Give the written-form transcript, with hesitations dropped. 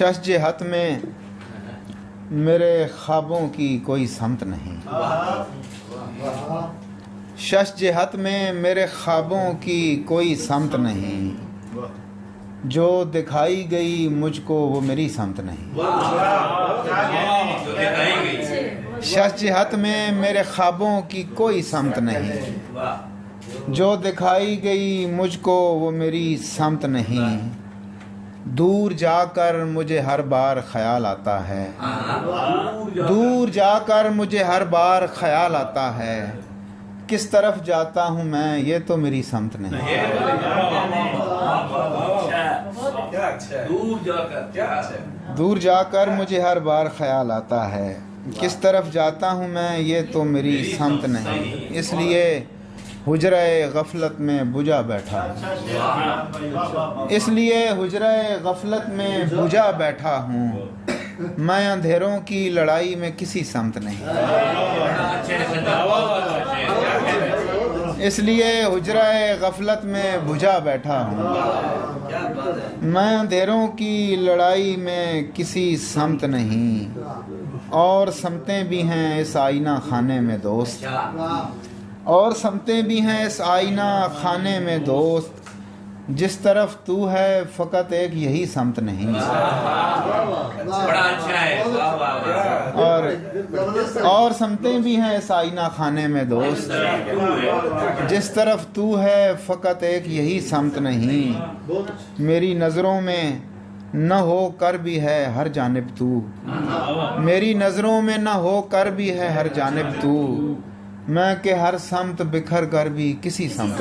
شش جہت میں میرے خوابوں کی کوئی سمت نہیں، شش جہت میں میرے خوابوں کی کوئی سمت نہیں، جو دکھائی گئی مجھ کو وہ میری سمت نہیں۔ شش جہت میں میرے خوابوں کی کوئی سمت نہیں، جو دکھائی گئی مجھ کو وہ میری سمت نہیں۔ دور جا کر مجھے ہر بار خیال آتا ہے، دور جا کر مجھے ہر بار خیال آتا ہے، کس طرف جاتا ہوں میں یہ تو میری سمت نہیں۔ دور جا کر مجھے ہر بار خیال آتا ہے، کس طرف جاتا ہوں میں یہ تو میری سمت نہیں۔ اس لیے حجرہ غفلت میں بجھا بیٹھا ہوں، اس لیے حجرہ غفلت میں بجھا بیٹھا ہوں، میں اندھیروں کی لڑائی میں کسی سمت نہیں۔ اس لیے حجرہ غفلت میں بجھا بیٹھا ہوں، میں اندھیروں کی لڑائی میں کسی سمت نہیں۔ اور سمتیں بھی ہیں اس آئینہ خانے میں دوست، اور سمتیں بھی ہیں اس آئینہ خانے میں دوست، جس طرف تو ہے فقط ایک یہی سمت نہیں۔ اور سمتیں بھی ہیں اس آئینہ خانے میں دوست، جس طرف تو ہے فقط ایک یہی سمت نہیں۔ میری نظروں میں نہ ہو کر بھی ہے ہر جانب تو، میری نظروں میں نہ ہو کر بھی ہے ہر جانب تو، میں کہ ہر سمت بکھر کر بھی کسی سمت